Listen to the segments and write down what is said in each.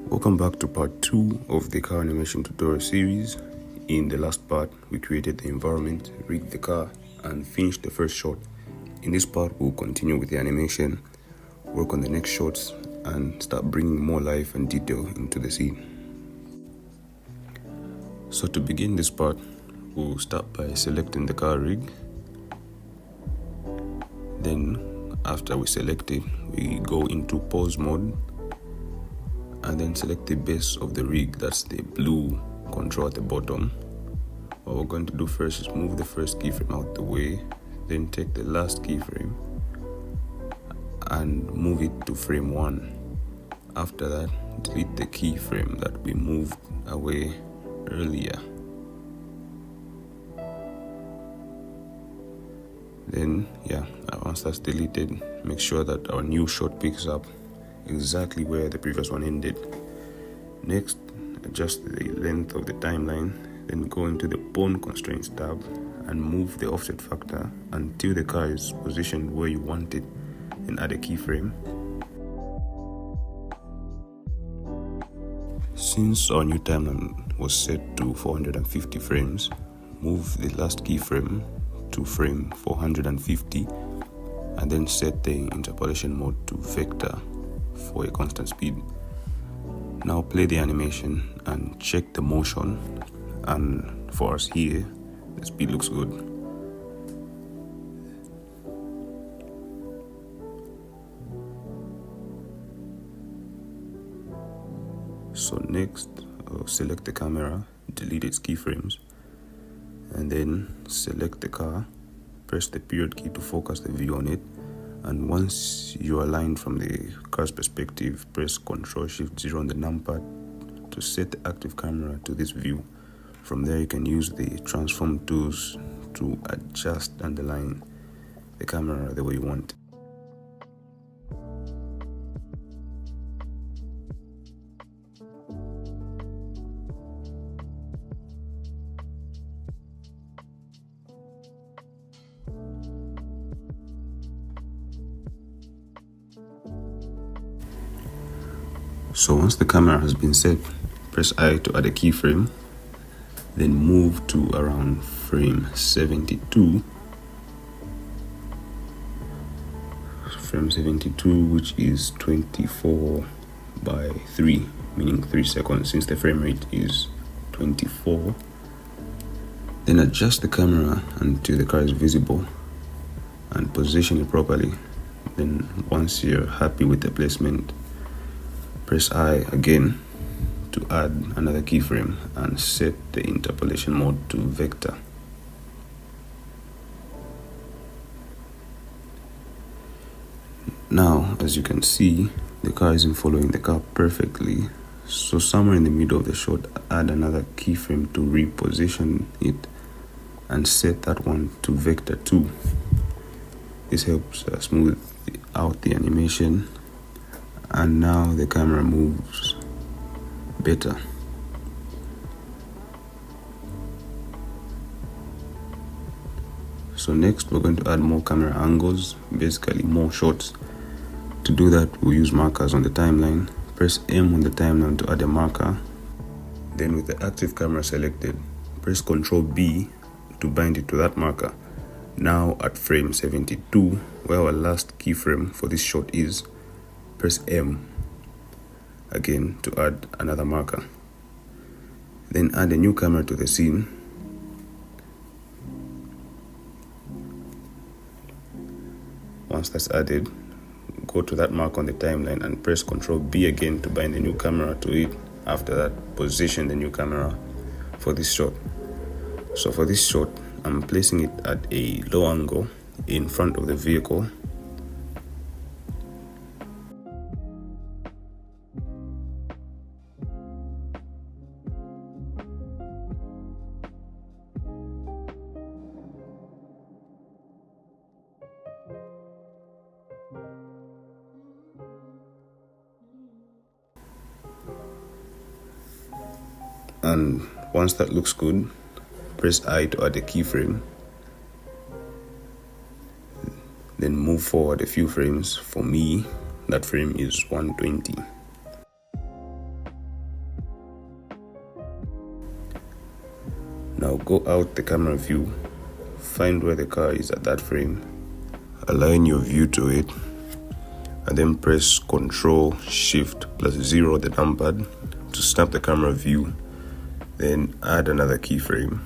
Welcome back to part 2 of the car animation tutorial series. In the last part, we created the environment, rigged the car, and finished the first shot. In this part, we'll continue with the animation, work on the next shots, and start bringing more life and detail into the scene. So to begin this part, we'll start by selecting the car rig. Then, after we select it, we go into pose mode, and then select the base of the rig, that's the blue control at the bottom. What we're going to do first is move the first keyframe out the way, then take the last keyframe and move it to frame 1. After that, delete the keyframe that we moved away earlier. Then, once that's deleted, make sure that our new shot picks up exactly where the previous one ended. Next, adjust the length of the timeline, then go into the Bone Constraints tab and move the offset factor until the car is positioned where you want it, and add a keyframe. Since our new timeline was set to 450 frames, move the last keyframe to frame 450 and then set the interpolation mode to vector for a constant speed. Now play the animation and check the motion, and for us here, the speed looks good. So next, select the camera, delete its keyframes, and then select the car, press the period key to focus the view on it. And once you are aligned from the car's perspective, press Ctrl-Shift-0 on the numpad to set the active camera to this view. From there, you can use the transform tools to adjust and align the camera the way you want. So once the camera has been set, press I to add a keyframe, then move to around frame 72. Frame 72, which is 24 by 3, meaning 3 seconds since the frame rate is 24. Then adjust the camera until the car is visible and position it properly. Then once you're happy with the placement, press I again to add another keyframe and set the interpolation mode to vector. Now, as you can see, the car isn't following the car perfectly, so somewhere in the middle of the shot, add another keyframe to reposition it and set that one to vector 2. This helps smooth out the animation, and now the camera moves better. So next, we're going to add more camera angles, basically more shots. To do that, we'll use markers on the timeline. Press M on the timeline to add a marker. Then with the active camera selected, press Ctrl B to bind it to that marker. Now at frame 72, where our last keyframe for this shot is, press M again to add another marker. Then add a new camera to the scene. Once that's added, go to that mark on the timeline and press Ctrl B again to bind the new camera to it. After that, position the new camera for this shot. So for this shot, I'm placing it at a low angle in front of the vehicle, And once that looks good, press I to add a keyframe, then move forward a few frames. For me, that frame is 120. Now go out the camera view, find where the car is at that frame, align your view to it, and then press Ctrl Shift plus 0 the numpad to snap the camera view, then add another keyframe.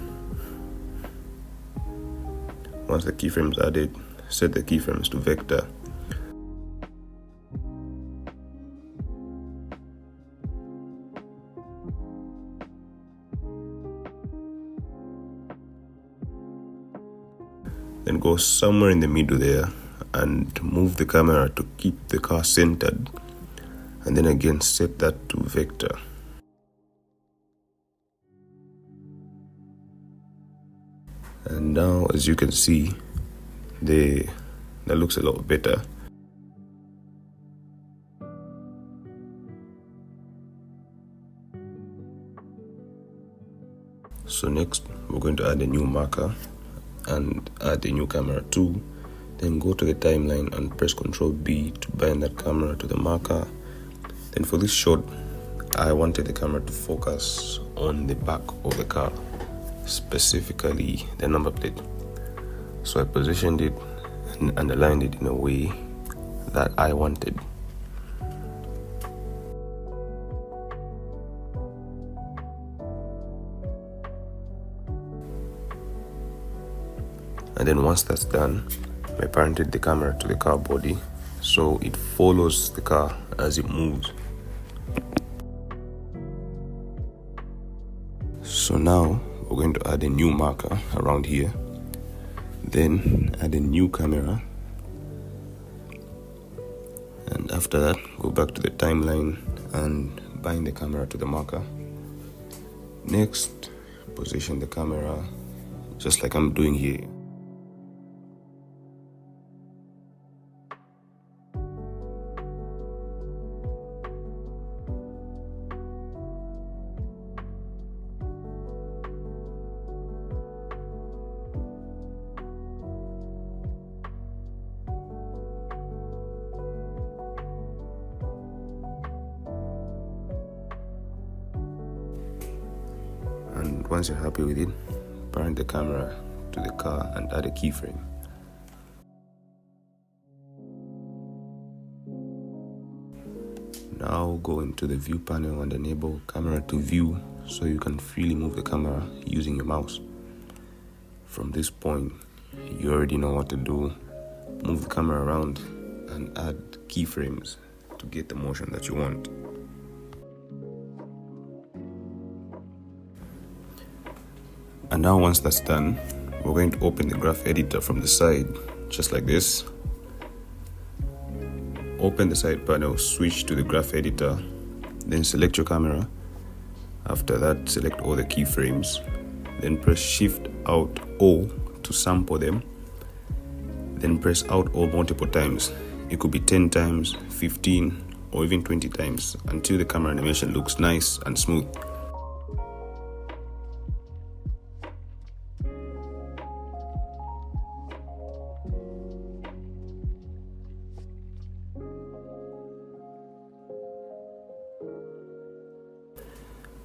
Once the keyframe is added, set the keyframes to vector. Then go somewhere in the middle there and move the camera to keep the car centered, and then again set that to vector. And now, as you can see, that looks a lot better. So next, we're going to add a new marker and add a new camera too. Then go to the timeline and press Ctrl B to bind that camera to the marker. Then for this shot, I wanted the camera to focus on the back of the car, specifically the number plate. So I positioned it and aligned it in a way that I wanted. And then once that's done, I parented the camera to the car body so it follows the car as it moves. So now we're going to add a new marker around here, then add a new camera, and after that go back to the timeline and bind the camera to the marker. Next, position the camera just like I'm doing here. And once you're happy with it, parent the camera to the car and add a keyframe. Now go into the view panel and enable camera to view so you can freely move the camera using your mouse. From this point, you already know what to do. Move the camera around and add keyframes to get the motion that you want. And now once that's done, we're going to open the graph editor from the side, just like this. Open the side panel, switch to the graph editor, then select your camera. After that, select all the keyframes, then press Shift Alt O to sample them, then press Alt O multiple times. It could be 10 times, 15, or even 20 times until the camera animation looks nice and smooth.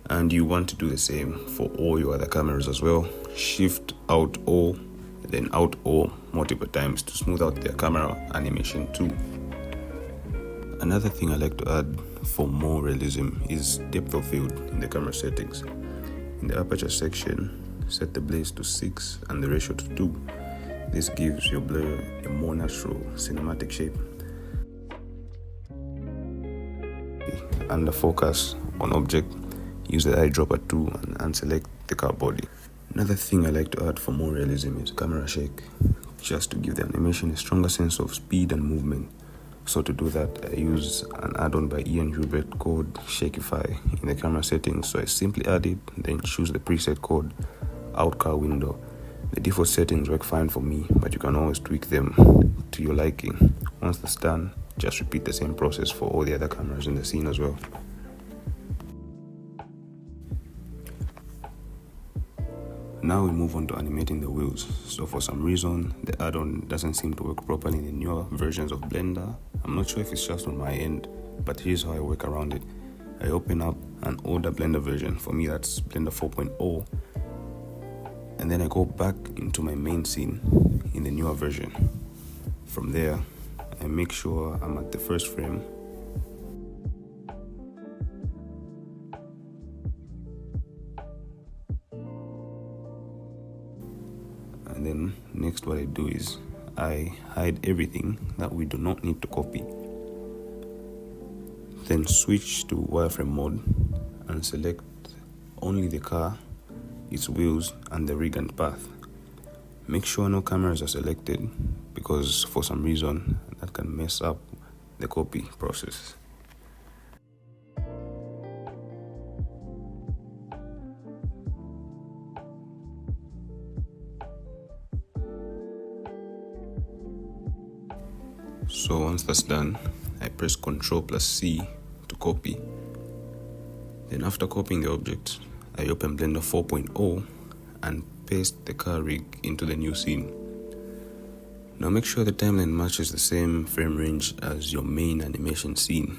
And you want to do the same for all your other cameras as well. Shift Alt O, then Alt O multiple times to smooth out their camera animation too. Another thing I like to add for more realism is depth of field in the camera settings. In the aperture section, set the blaze to 6 and the ratio to 2. This gives your blur a more natural cinematic shape. Under focus on object, use the eyedropper tool and unselect the car body. Another thing I like to add for more realism is camera shake, just to give the animation a stronger sense of speed and movement. So to do that, I use an add-on by Ian Hubert called Sketchfab in the camera settings. So I simply add it, then choose the preset called Out Car Window. The default settings work fine for me, but you can always tweak them to your liking. Once that's done, just repeat the same process for all the other cameras in the scene as well. Now we move on to animating the wheels. So for some reason, the add-on doesn't seem to work properly in the newer versions of Blender. I'm not sure if it's just on my end, but here's how I work around it. I open up an older Blender version. For me, that's Blender 4.0. And then I go back into my main scene in the newer version. From there, I make sure I'm at the first frame. And then next what I do is I hide everything that we do not need to copy. Then switch to wireframe mode and select only the car, its wheels, and the rig and path. Make sure no cameras are selected because for some reason that can mess up the copy process. So once that's done, I press Ctrl+C to copy. Then after copying the object, I open Blender 4.0 and paste the car rig into the new scene. Now make sure the timeline matches the same frame range as your main animation scene.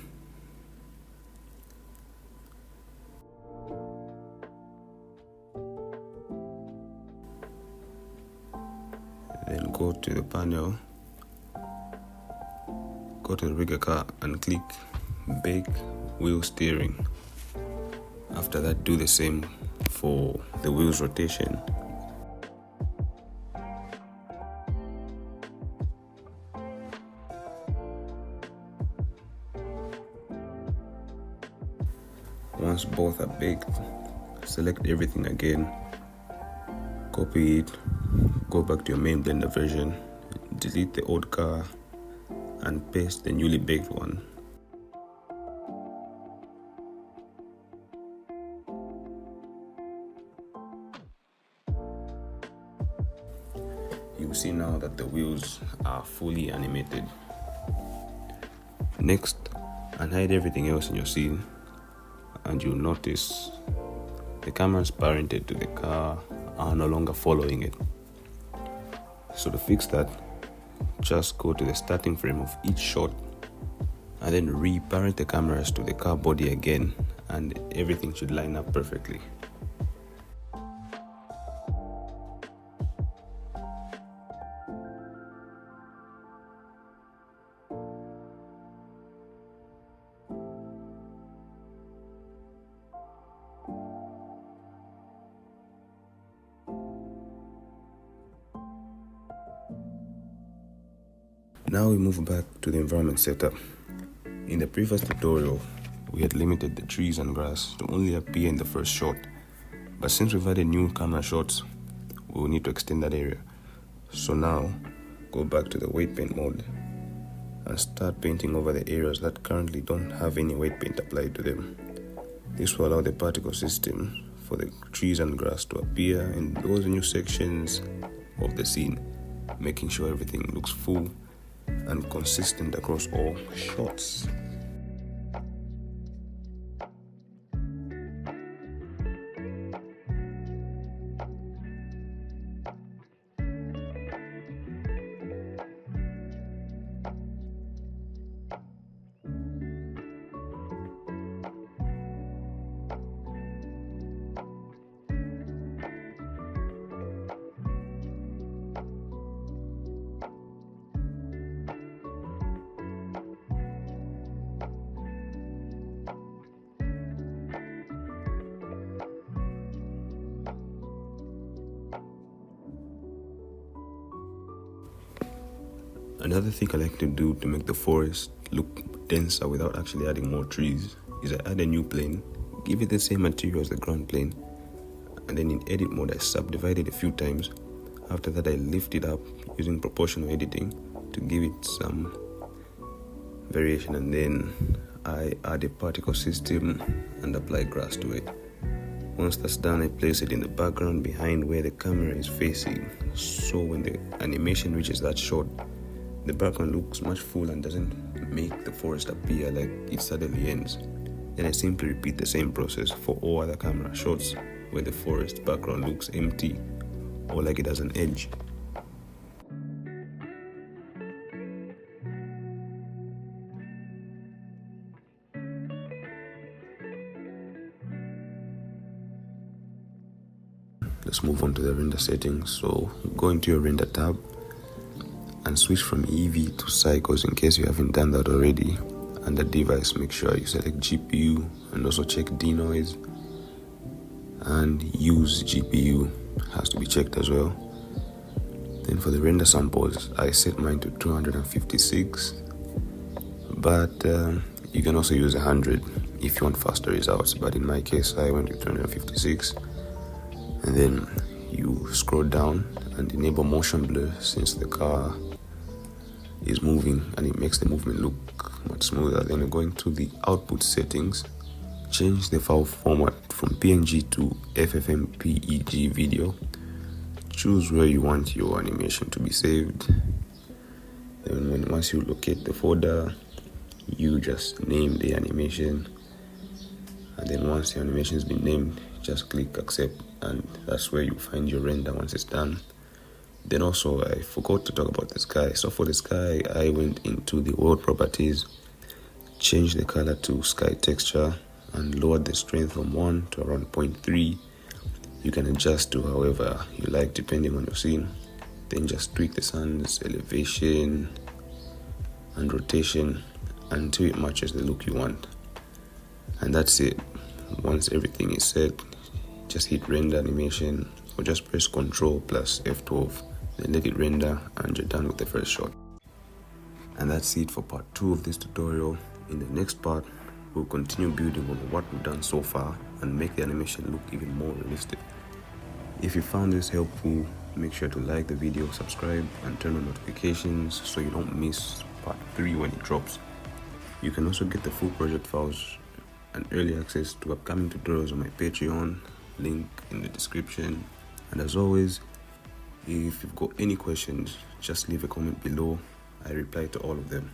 Then go to the panel, go to the rigger car and click Bake Wheel Steering. After that, do the same for the wheels rotation. Once both are baked, select everything again, copy it, go back to your main Blender version, delete the old car, and paste the newly baked one. You see now that the wheels are fully animated. Next, unhide everything else in your scene, and you'll notice the cameras parented to the car are no longer following it. So to fix that, just go to the starting frame of each shot and then re-parent the cameras to the car body again, and everything should line up perfectly. Now we move back to the environment setup. In the previous tutorial, we had limited the trees and grass to only appear in the first shot, but since we've added new camera shots, we will need to extend that area. So now, go back to the weight paint mode and start painting over the areas that currently don't have any weight paint applied to them. This will allow the particle system for the trees and grass to appear in those new sections of the scene, making sure everything looks full and consistent across all shots. Another thing I like to do to make the forest look denser without actually adding more trees is I add a new plane, give it the same material as the ground plane, and then in edit mode I subdivide it a few times. After that I lift it up using proportional editing to give it some variation, and then I add a particle system and apply grass to it. Once that's done, I place it in the background behind where the camera is facing, so when the animation reaches that shot, the background looks much full and doesn't make the forest appear like it suddenly ends. Then I simply repeat the same process for all other camera shots where the forest background looks empty or like it has an edge. Let's move on to the render settings. So go into your render tab and switch from EV to cycles in case you haven't done that already. Under device, make sure you select GPU and also check denoise, and use GPU has to be checked as well. Then for the render samples, I set mine to 256, but you can also use 100 if you want faster results, but in my case I went with 256. And then you scroll down and enable motion blur, since the car is moving and it makes the movement look much smoother. Then you're going to the output settings, change the file format from PNG to FFmpeg video, choose where you want your animation to be saved. Then once you locate the folder, you just name the animation, and then once the animation has been named, just click accept, and that's where you find your render once it's done. Then also, I forgot to talk about the sky. So for the sky, I went into the world properties, changed the color to sky texture, and lowered the strength from 1 to around 0.3. You can adjust to however you like depending on your scene. Then just tweak the sun's elevation and rotation until it matches the look you want. And that's it. Once everything is set, just hit render animation, or just press Ctrl plus F12, then let it render, and you're done with the first shot. And that's it for part 2 of this tutorial. In the next part, we'll continue building on what we've done so far and make the animation look even more realistic. If you found this helpful, make sure to like the video, subscribe, and turn on notifications so you don't miss part 3 when it drops. You can also get the full project files and early access to upcoming tutorials on my Patreon, link in the description. And as always, if you've got any questions, just leave a comment below. I reply to all of them.